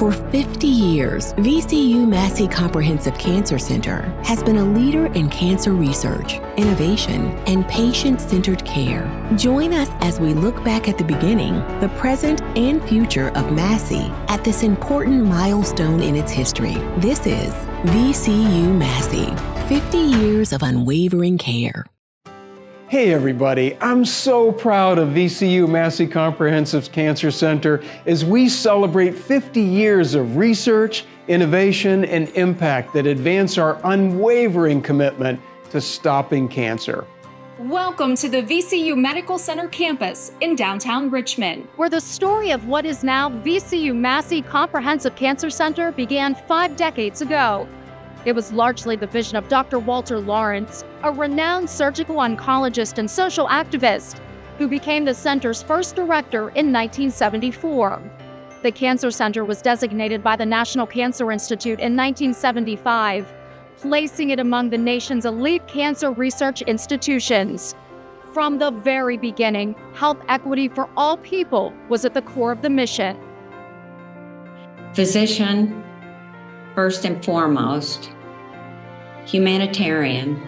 For 50 years, VCU Massey Comprehensive Cancer Center has been a leader in cancer research, innovation, and patient-centered care. Join us as we look back at the beginning, the present, and future of Massey at this important milestone in its history. This is VCU Massey, 50 years of unwavering care. Hey everybody, I'm so proud of VCU Massey Comprehensive Cancer Center as we celebrate 50 years of research, innovation, and impact that advance our unwavering commitment to stopping cancer. Welcome to the VCU Medical Center campus in downtown Richmond, where the story of what is now VCU Massey Comprehensive Cancer Center began 5 decades ago. It was largely the vision of Dr. Walter Lawrence, a renowned surgical oncologist and social activist, who became the center's first director in 1974. The Cancer Center was designated by the National Cancer Institute in 1975, placing it among the nation's elite cancer research institutions. From the very beginning, health equity for all people was at the core of the mission. Physician, first and foremost, humanitarian.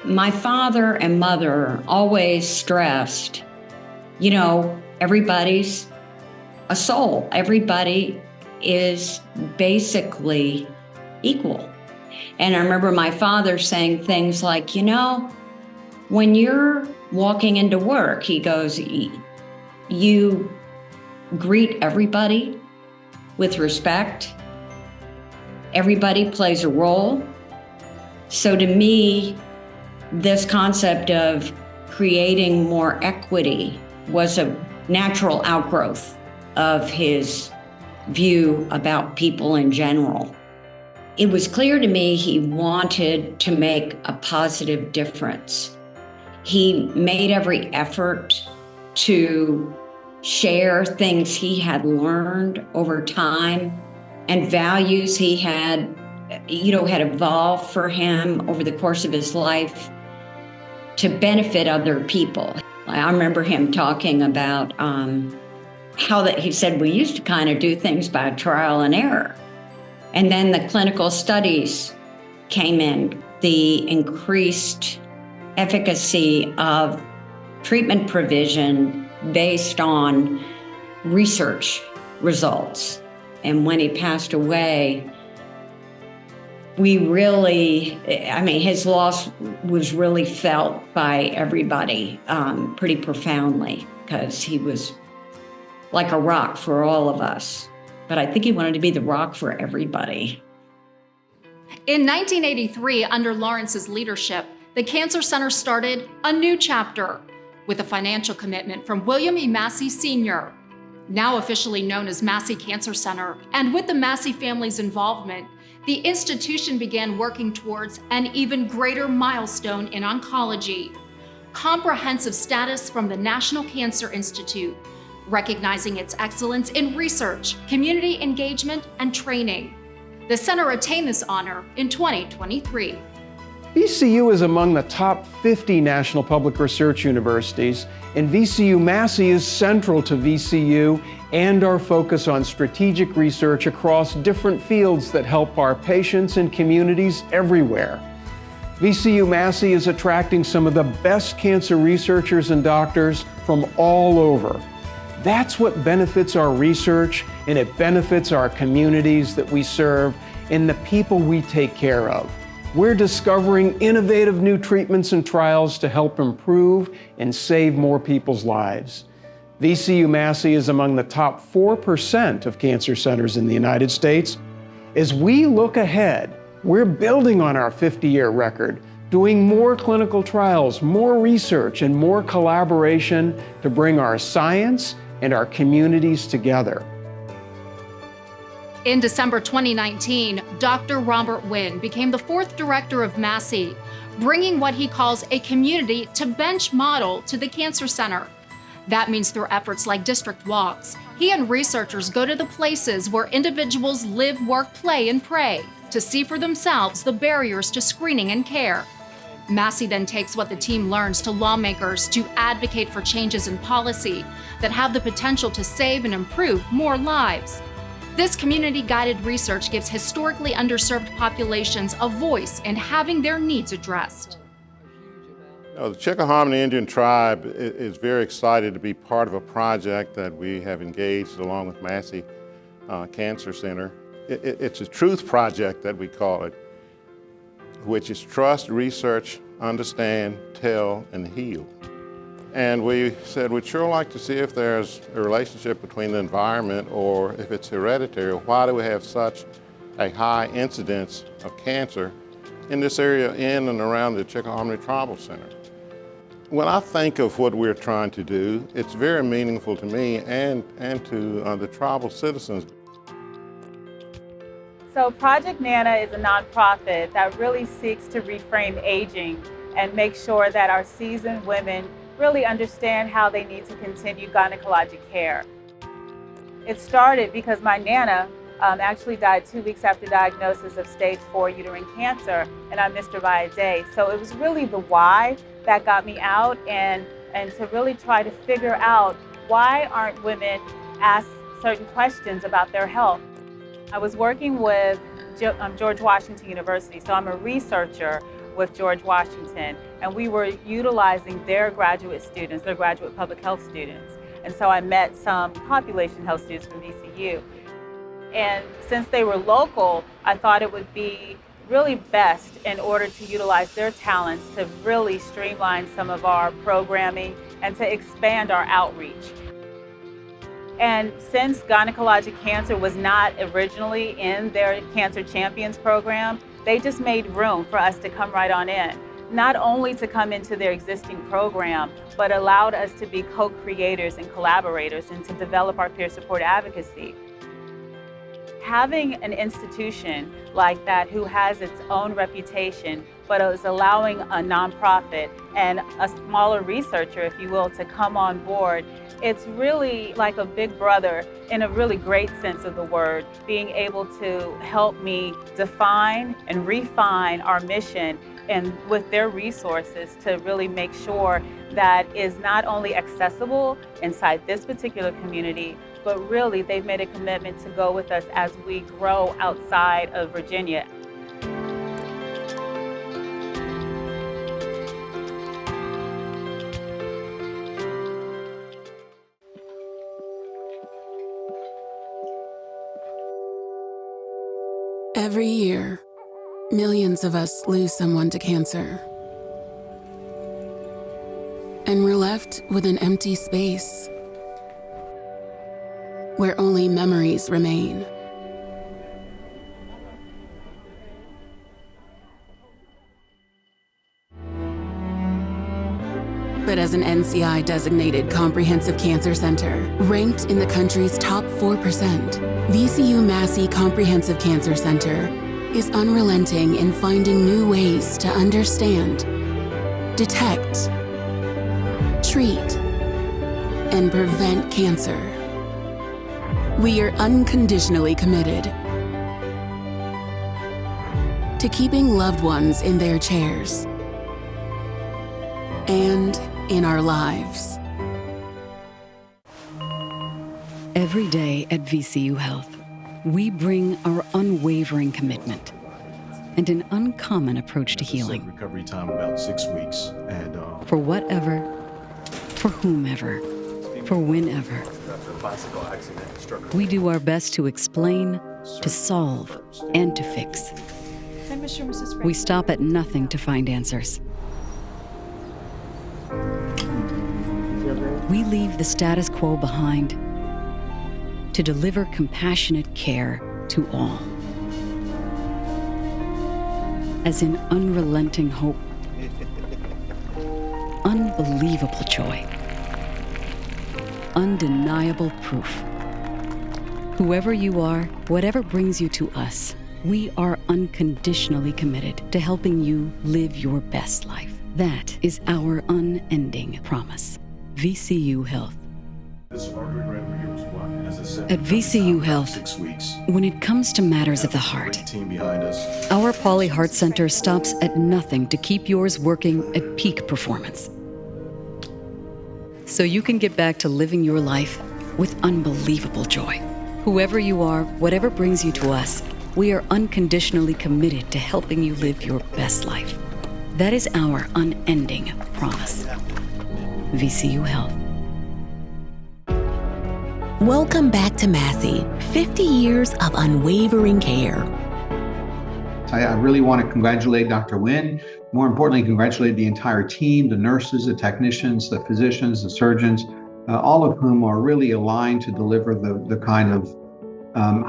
My father and mother always stressed, everybody's a soul. Everybody is basically equal. And I remember my father saying things like, when you're walking into work, he goes, you greet everybody with respect. Everybody plays a role. So to me, this concept of creating more equity was a natural outgrowth of his view about people in general. It was clear to me he wanted to make a positive difference. He made every effort to share things he had learned over time and values he had evolved for him over the course of his life to benefit other people. I remember him talking about he said we used to kind of do things by trial and error. And then the clinical studies came in, the increased efficacy of treatment provision based on research results. And when he passed away, his loss was really felt by everybody pretty profoundly, because he was like a rock for all of us. But I think he wanted to be the rock for everybody. In 1983, under Lawrence's leadership, the Cancer Center started a new chapter with a financial commitment from William E. Massey Sr., now officially known as Massey Cancer Center. And with the Massey family's involvement, the institution began working towards an even greater milestone in oncology: comprehensive status from the National Cancer Institute, recognizing its excellence in research, community engagement, and training. The center attained this honor in 2023. VCU is among the top 50 national public research universities, and VCU Massey is central to VCU and our focus on strategic research across different fields that help our patients and communities everywhere. VCU Massey is attracting some of the best cancer researchers and doctors from all over. That's what benefits our research, and it benefits our communities that we serve and the people we take care of. We're discovering innovative new treatments and trials to help improve and save more people's lives. VCU Massey is among the top 4% of cancer centers in the United States. As we look ahead, we're building on our 50-year record, doing more clinical trials, more research, and more collaboration to bring our science and our communities together. In December 2019, Dr. Robert Wynn became the 4th director of Massey, bringing what he calls a community to bench model to the Cancer Center. That means through efforts like district walks, he and researchers go to the places where individuals live, work, play, and pray to see for themselves the barriers to screening and care. Massey then takes what the team learns to lawmakers to advocate for changes in policy that have the potential to save and improve more lives. This community-guided research gives historically underserved populations a voice in having their needs addressed. The Chickahominy Indian Tribe is very excited to be part of a project that we have engaged along with Massey Cancer Center. It's a truth project that we call it, which is trust, research, understand, tell, and heal. And we said we'd sure like to see if there's a relationship between the environment or if it's hereditary. Why do we have such a high incidence of cancer in this area in and around the Chickahominy Tribal Center? When I think of what we're trying to do, it's very meaningful to me and to the tribal citizens. So Project Nana is a nonprofit that really seeks to reframe aging and make sure that our seasoned women really understand how they need to continue gynecologic care. It started because my Nana actually died 2 weeks after diagnosis of stage 4 uterine cancer, and I missed her by a day. So it was really the why that got me out and to really try to figure out why aren't women asked certain questions about their health. I was working with George Washington University, so I'm a researcher with George Washington, and we were utilizing their graduate students, their graduate public health students. And so I met some population health students from VCU. And since they were local, I thought it would be really best in order to utilize their talents to really streamline some of our programming and to expand our outreach. And since gynecologic cancer was not originally in their Cancer Champions program, they just made room for us to come right on in. Not only to come into their existing program, but allowed us to be co-creators and collaborators and to develop our peer support advocacy. Having an institution like that who has its own reputation, but is allowing a nonprofit and a smaller researcher, if you will, to come on board, it's really like a big brother in a really great sense of the word, being able to help me define and refine our mission and with their resources to really make sure that is not only accessible inside this particular community, but really they've made a commitment to go with us as we grow outside of Virginia. Every year, millions of us lose someone to cancer. And we're left with an empty space where only memories remain. But as an NCI-designated comprehensive cancer center, ranked in the country's top 4%, VCU Massey Comprehensive Cancer Center is unrelenting in finding new ways to understand, detect, treat, and prevent cancer. We are unconditionally committed to keeping loved ones in their chairs and in our lives. Every day at VCU Health, we bring our unwavering commitment and an uncommon approach to healing. Recovery time about 6 weeks, and for whatever, for whomever, for whenever. We do our best to explain, to solve, and to fix. We stop at nothing to find answers. We leave the status quo behind to deliver compassionate care to all. As in unrelenting hope, unbelievable joy, undeniable proof. Whoever you are, whatever brings you to us, we are unconditionally committed to helping you live your best life. That is our unending promise. VCU Health. At VCU Health, when it comes to matters of the heart, our Poly Heart Center stops at nothing to keep yours working at peak performance. So you can get back to living your life with unbelievable joy. Whoever you are, whatever brings you to us, we are unconditionally committed to helping you live your best life. That is our unending promise. VCU Health. Welcome back to Massey, 50 years of unwavering care. I really want to congratulate Dr. Nguyen. More importantly, congratulate the entire team, the nurses, the technicians, the physicians, the surgeons, all of whom are really aligned to deliver the kind of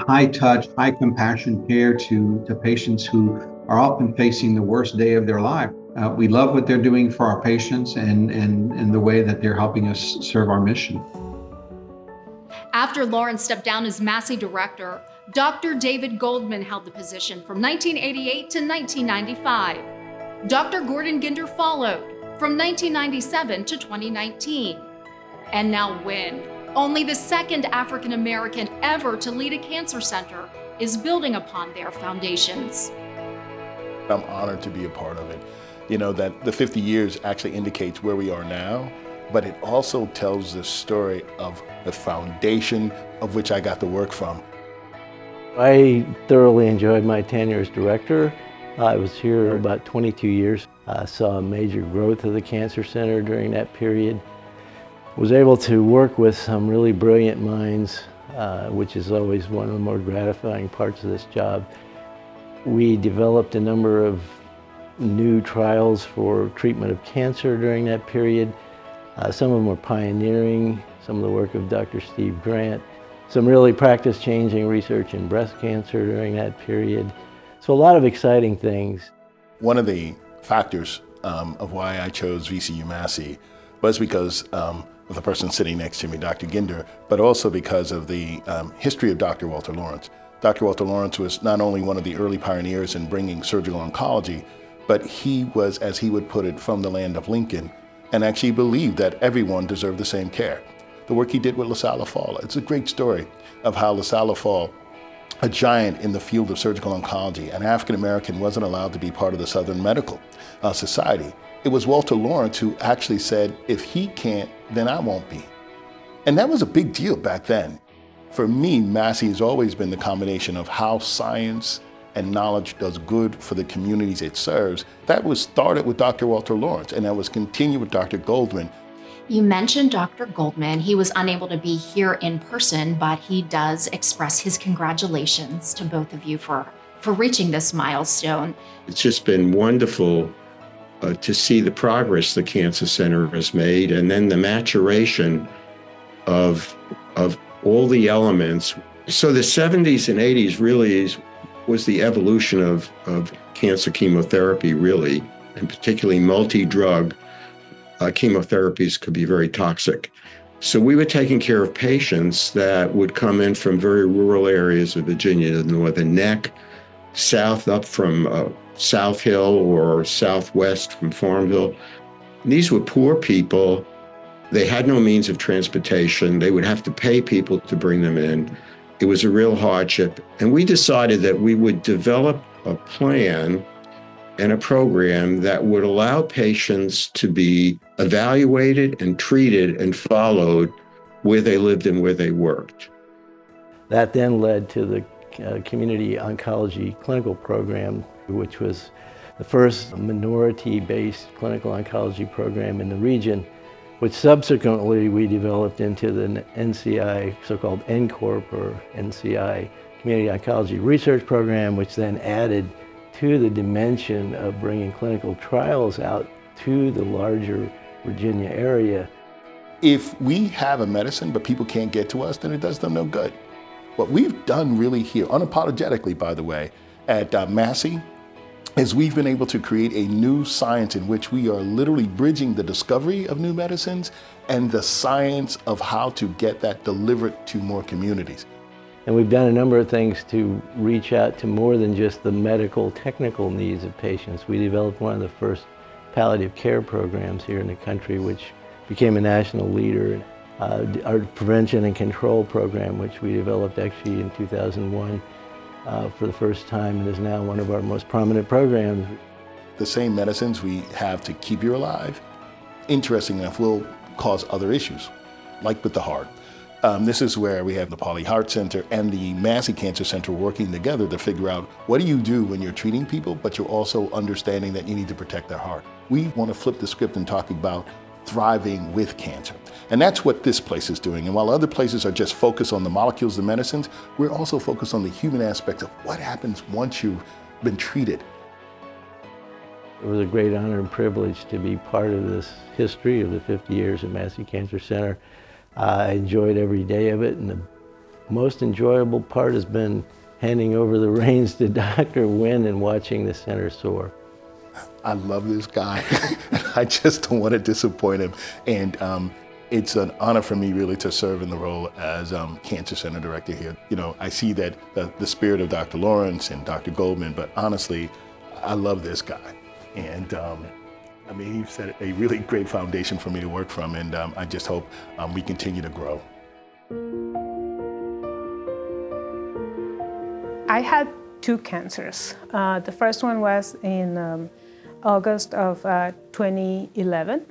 high touch, high compassion care to patients who are often facing the worst day of their life. We love what they're doing for our patients and the way that they're helping us serve our mission. After Lawrence stepped down as Massey director, Dr. David Goldman held the position from 1988 to 1995. Dr. Gordon Ginder followed from 1997 to 2019. And now Nguyen, only the second African American ever to lead a cancer center, is building upon their foundations. I'm honored to be a part of it. You know, that the 50 years actually indicates where we are now, but it also tells the story of the foundation of which I got to work from. I thoroughly enjoyed my tenure as director. I was here about 22 years. I saw a major growth of the cancer center during that period. Was able to work with some really brilliant minds, which is always one of the more gratifying parts of this job. We developed a number of new trials for treatment of cancer during that period. Some of them were pioneering, some of the work of Dr. Steve Grant, some really practice-changing research in breast cancer during that period. So a lot of exciting things. One of the factors of why I chose VCU Massey was because of the person sitting next to me, Dr. Ginder, but also because of the history of Dr. Walter Lawrence. Dr. Walter Lawrence was not only one of the early pioneers in bringing surgical oncology, but he was, as he would put it, from the land of Lincoln, and actually believed that everyone deserved the same care. The work he did with LaSalle Fall, it's a great story of how LaSalle Fall, a giant in the field of surgical oncology, an African American, wasn't allowed to be part of the Southern Medical Society. It was Walter Lawrence who actually said, if he can't, then I won't be. And that was a big deal back then. For me, Massey has always been the combination of how science and knowledge does good for the communities it serves. That was started with Dr. Walter Lawrence, and that was continued with Dr. Goldman. You mentioned Dr. Goldman. He was unable to be here in person, but he does express his congratulations to both of you for reaching this milestone. It's just been wonderful to see the progress the Cancer Center has made, and then the maturation of all the elements. So the 70s and 80s really was the evolution of cancer chemotherapy, really, and particularly multi-drug chemotherapies could be very toxic. So we were taking care of patients that would come in from very rural areas of Virginia, the Northern Neck, south up from South Hill or southwest from Farmville. And these were poor people. They had no means of transportation. They would have to pay people to bring them in. It was a real hardship. And we decided that we would develop a plan and a program that would allow patients to be evaluated and treated and followed where they lived and where they worked. That then led to the community oncology clinical program, which was the first minority-based clinical oncology program in the region, which subsequently we developed into the NCI, so-called NCORP or NCI Community Oncology Research Program, which then added to the dimension of bringing clinical trials out to the larger Virginia area. If we have a medicine but people can't get to us, then it does them no good. What we've done really here, unapologetically by the way, at Massey, is we've been able to create a new science in which we are literally bridging the discovery of new medicines and the science of how to get that delivered to more communities. And we've done a number of things to reach out to more than just the medical, technical needs of patients. We developed one of the first palliative care programs here in the country, which became a national leader. Our prevention and control program, which we developed actually in 2001 for the first time, and is now one of our most prominent programs. The same medicines we have to keep you alive, interesting enough, will cause other issues, like with the heart. This is where we have the Pauli Heart Center and the Massey Cancer Center working together to figure out what do you do when you're treating people, but you're also understanding that you need to protect their heart. We want to flip the script and talk about thriving with cancer. And that's what this place is doing. And while other places are just focused on the molecules, the medicines, we're also focused on the human aspects of what happens once you've been treated. It was a great honor and privilege to be part of this history of the 50 years at Massey Cancer Center. I enjoyed every day of it, and the most enjoyable part has been handing over the reins to Dr. Wynn and watching the center soar. I love this guy. I just don't want to disappoint him. And it's an honor for me really to serve in the role as Cancer Center Director here. You know, I see that the spirit of Dr. Lawrence and Dr. Goldman, but honestly, I love this guy. And I mean, he set a really great foundation for me to work from, and I just hope we continue to grow. I had 2 cancers. The first one was in August of 2011,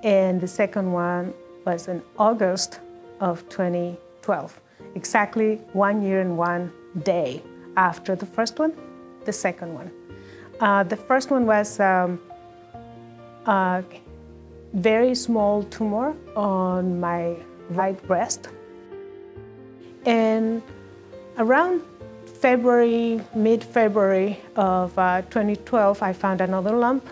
and the second one was in August of 2012. Exactly 1 year and 1 day after the first one, the second one. The first one was a very small tumor on my right breast. And around February, mid-February of 2012, I found another lump.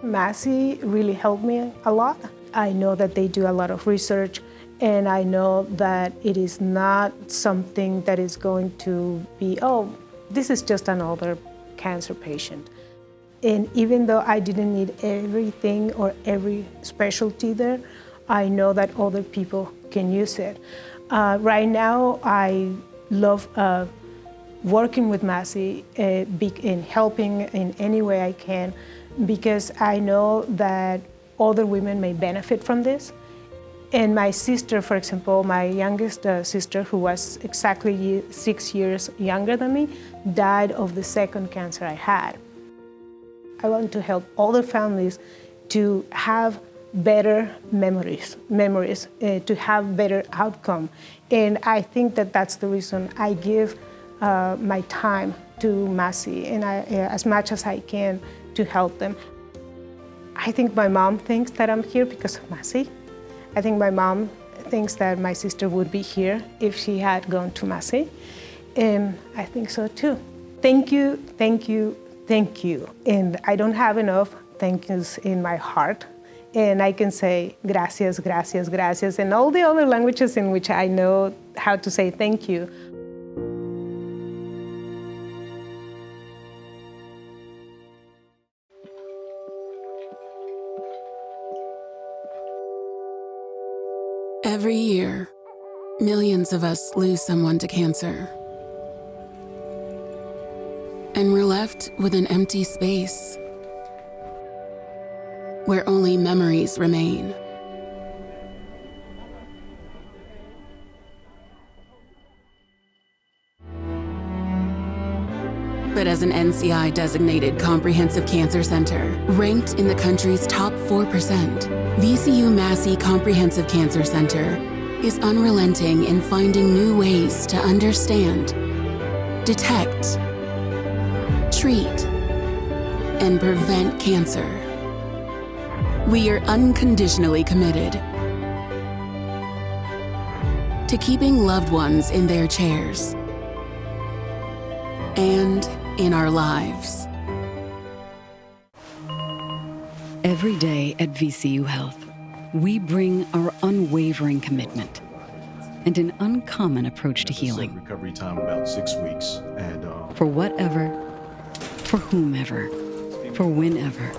Massey really helped me a lot. I know that they do a lot of research, and I know that it is not something that is going to be, oh, this is just another cancer patient. And even though I didn't need everything or every specialty there, I know that other people can use it. Right now, I love working with Massey and helping in any way I can, because I know that other women may benefit from this. And my sister, for example, my youngest sister, who was exactly 6 years younger than me, died of the second cancer I had. I want to help other families to have better memories, to have better outcome. And I think that that's the reason I give my time to Massey, and as much as I can to help them. I think my mom thinks that I'm here because of Massey. I think my mom thinks that my sister would be here if she had gone to Massey. And I think so too. Thank you, thank you, thank you. And I don't have enough thank yous in my heart. And I can say gracias, gracias, gracias, and all the other languages in which I know how to say thank you. Every year, millions of us lose someone to cancer. And we're left with an empty space where only memories remain. But as an NCI-designated comprehensive cancer center, ranked in the country's top 4%, VCU Massey Comprehensive Cancer Center is unrelenting in finding new ways to understand, detect, treat, and prevent cancer. We are unconditionally committed to keeping loved ones in their chairs and in our lives. Every day at VCU Health, we bring our unwavering commitment and an uncommon approach to healing. Recovery time about 6 weeks, and for whatever, for whomever, for whenever.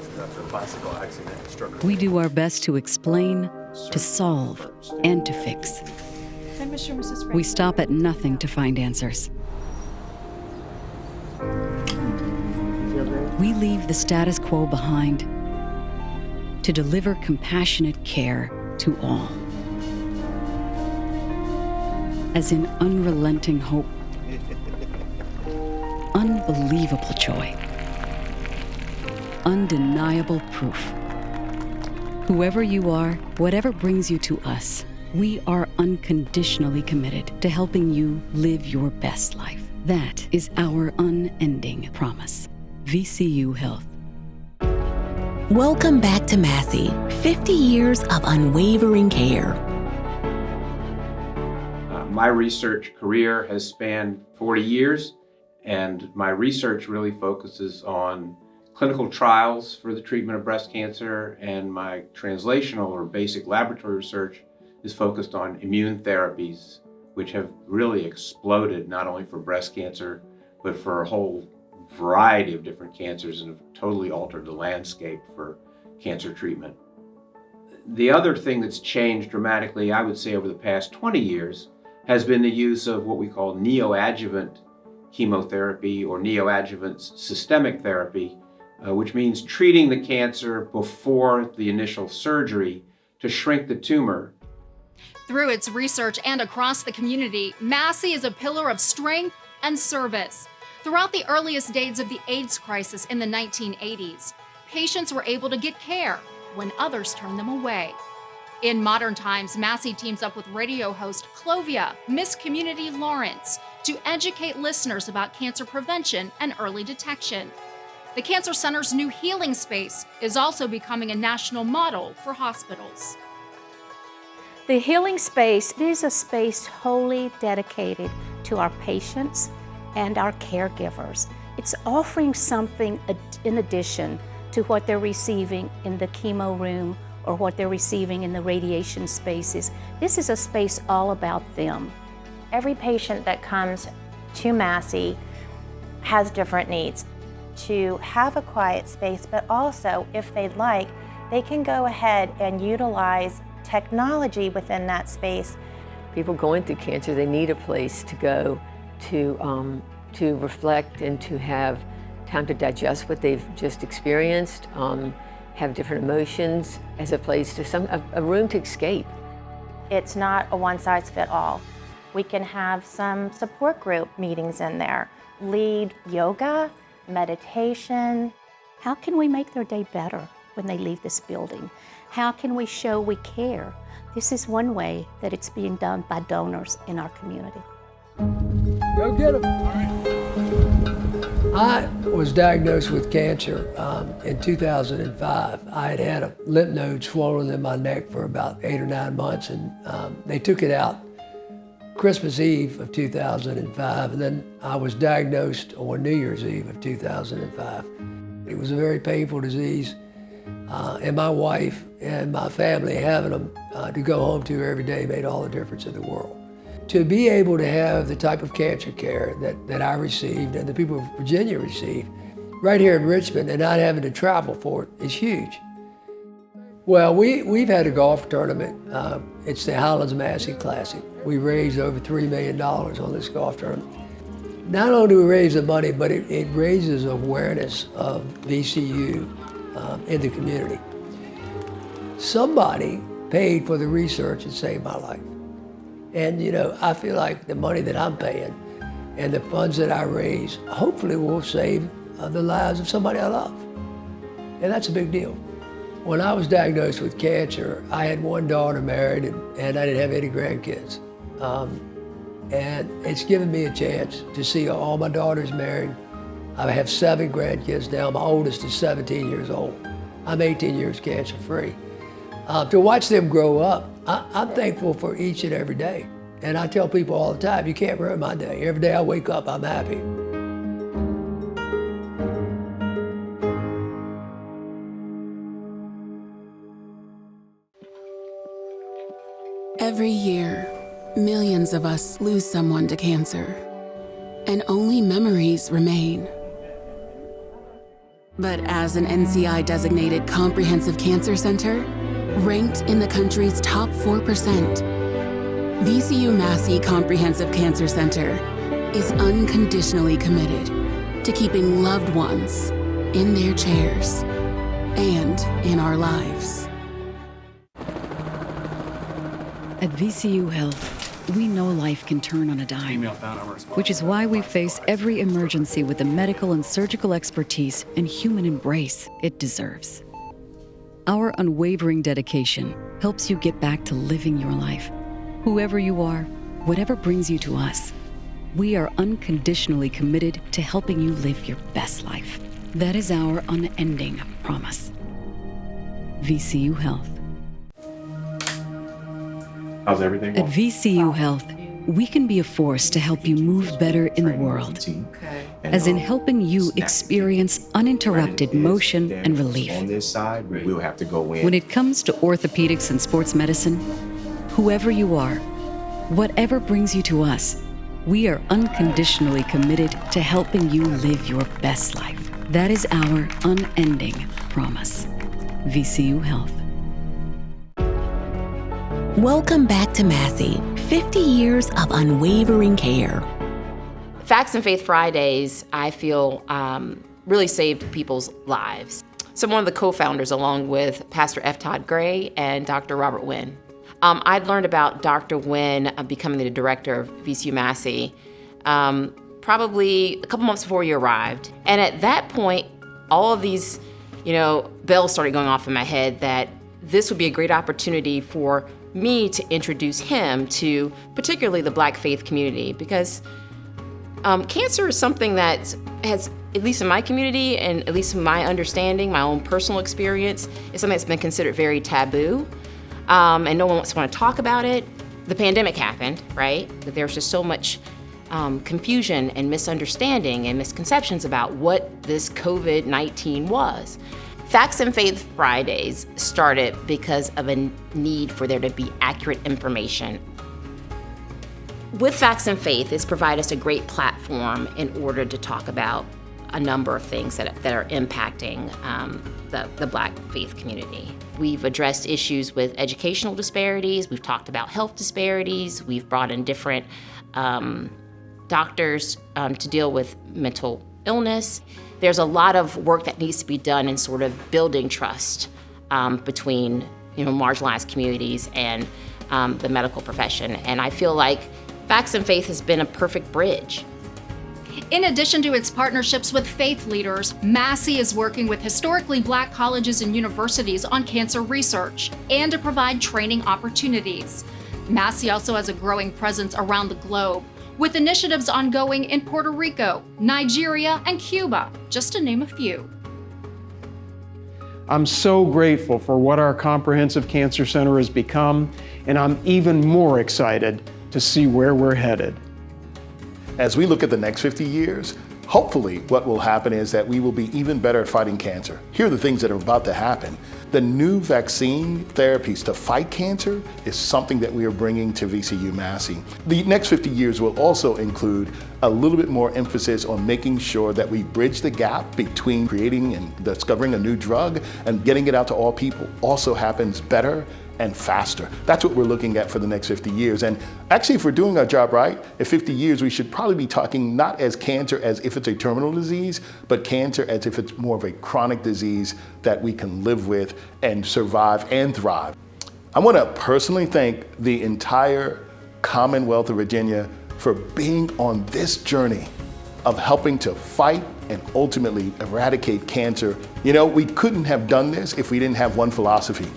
We do our best to explain, to solve, and to fix. We stop at nothing to find answers. We leave the status quo behind to deliver compassionate care to all. As in unrelenting hope, unbelievable joy, undeniable proof. Whoever you are, whatever brings you to us, We are unconditionally committed to helping you live your best life. That is our unending promise. VCU Health. Welcome back to Massey, 50 years of unwavering care. My research career has spanned 40 years, and my research really focuses on clinical trials for the treatment of breast cancer, and my translational or basic laboratory research is focused on immune therapies, which have really exploded not only for breast cancer, but for a whole variety of different cancers and have totally altered the landscape for cancer treatment. The other thing that's changed dramatically, I would say over the past 20 years, has been the use of what we call neoadjuvant chemotherapy or neoadjuvant systemic therapy, which means treating the cancer before the initial surgery to shrink the tumor. Through its research and across the community, Massey is a pillar of strength and service. Throughout the earliest days of the AIDS crisis in the 1980s, patients were able to get care when others turned them away. In modern times, Massey teams up with radio host Clovia, Miss Community Lawrence, to educate listeners about cancer prevention and early detection. The Cancer Center's new healing space is also becoming a national model for hospitals. The healing space is a space wholly dedicated to our patients and our caregivers. It's offering something in addition to what they're receiving in the chemo room or what they're receiving in the radiation spaces. This is a space all about them. Every patient that comes to Massey has different needs. To have a quiet space, but also, if they'd like, they can go ahead and utilize technology within that space. People going through cancer, they need a place to go to reflect and to have time to digest what they've just experienced, have different emotions, as a place to a room to escape. It's not a one-size-fits-all. We can have some support group meetings in there, lead yoga, meditation. How can we make their day better when they leave this building? How can we show we care? This is one way that it's being done by donors in our community. Go get them. I was diagnosed with cancer in 2005. I had had a lymph node swollen in my neck for about 8 or 9 months, and they took it out Christmas Eve of 2005, and then I was diagnosed on New Year's Eve of 2005. It was a very painful disease, and my wife and my family having them to go home to every day made all the difference in the world. To be able to have the type of cancer care that I received and the people of Virginia received right here in Richmond and not having to travel for it is huge. Well, we've had a golf tournament. It's the Highlands Massey Classic. We raised over $3 million on this golf tournament. Not only do we raise the money, but it raises awareness of VCU in the community. Somebody paid for the research and saved my life. And you know, I feel like the money that I'm paying and the funds that I raise hopefully will save the lives of somebody I love. And that's a big deal. When I was diagnosed with cancer, I had one daughter married and I didn't have any grandkids. And it's given me a chance to see all my daughters married. I have 7 grandkids now. My oldest is 17 years old. I'm 18 years cancer-free. To watch them grow up, I'm thankful for each and every day. And I tell people all the time, you can't ruin my day. Every day I wake up, I'm happy. Every year, millions of us lose someone to cancer, and only memories remain. But as an NCI-designated comprehensive cancer center, ranked in the country's top 4%, VCU Massey Comprehensive Cancer Center is unconditionally committed to keeping loved ones in their chairs and in our lives. At VCU Health, we know life can turn on a dime, which is why we face every emergency with the medical and surgical expertise and human embrace it deserves. Our unwavering dedication helps you get back to living your life Whoever you are, whatever brings you to us, we are unconditionally committed to helping you live your best life. That is our unending promise. VCU Health. How's everything? At VCU Health, we can be a force to help you move better in the world, as in helping you experience uninterrupted motion and relief. On this side, we'll have to go in. When it comes to orthopedics and sports medicine, whoever you are, whatever brings you to us, we are unconditionally committed to helping you live your best life. That is our unending promise. VCU Health. Welcome back to Massey, 50 years of unwavering care. Facts and Faith Fridays, I feel, really saved people's lives. So I'm one of the co-founders along with Pastor F. Todd Gray and Dr. Robert Wynn. I'd learned about Dr. Wynn becoming the director of VCU Massey probably a couple months before you arrived. And at that point, all of these, bells started going off in my head that this would be a great opportunity for me to introduce him to particularly the Black faith community, because cancer is something that has, at least in my community and at least in my understanding, my own personal experience, is something that's been considered very taboo, and no one wants to talk about it. The pandemic happened, right? But there's just so much confusion and misunderstanding and misconceptions about what this COVID-19 was. Facts and Faith Fridays started because of a need for there to be accurate information. With Facts and Faith, it's provided us a great platform in order to talk about a number of things that are impacting the Black faith community. We've addressed issues with educational disparities, we've talked about health disparities, we've brought in different doctors to deal with mental illness. There's a lot of work that needs to be done in sort of building trust between marginalized communities and the medical profession. And I feel like Facts and Faith has been a perfect bridge. In addition to its partnerships with faith leaders, Massey is working with historically Black colleges and universities on cancer research and to provide training opportunities. Massey also has a growing presence around the globe, with initiatives ongoing in Puerto Rico, Nigeria, and Cuba, just to name a few. I'm so grateful for what our Comprehensive Cancer Center has become, and I'm even more excited to see where we're headed. As we look at the next 50 years, hopefully what will happen is that we will be even better at fighting cancer. Here are the things that are about to happen. The new vaccine therapies to fight cancer is something that we are bringing to VCU Massey. The next 50 years will also include a little bit more emphasis on making sure that we bridge the gap between creating and discovering a new drug and getting it out to all people also happens better and faster. That's what we're looking at for the next 50 years. And actually, if we're doing our job right, in 50 years, we should probably be talking not as cancer as if it's a terminal disease, but cancer as if it's more of a chronic disease that we can live with and survive and thrive. I want to personally thank the entire Commonwealth of Virginia for being on this journey of helping to fight and ultimately eradicate cancer. We couldn't have done this if we didn't have one philosophy.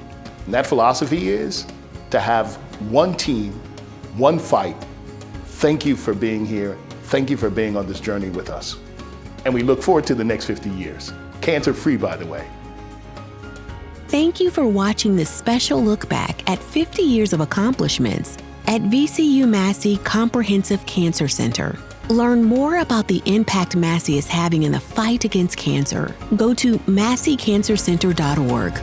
And that philosophy is to have one team, one fight. Thank you for being here. Thank you for being on this journey with us. And we look forward to the next 50 years. Cancer-free, by the way. Thank you for watching this special look back at 50 years of accomplishments at VCU Massey Comprehensive Cancer Center. Learn more about the impact Massey is having in the fight against cancer. Go to masseycancercenter.org.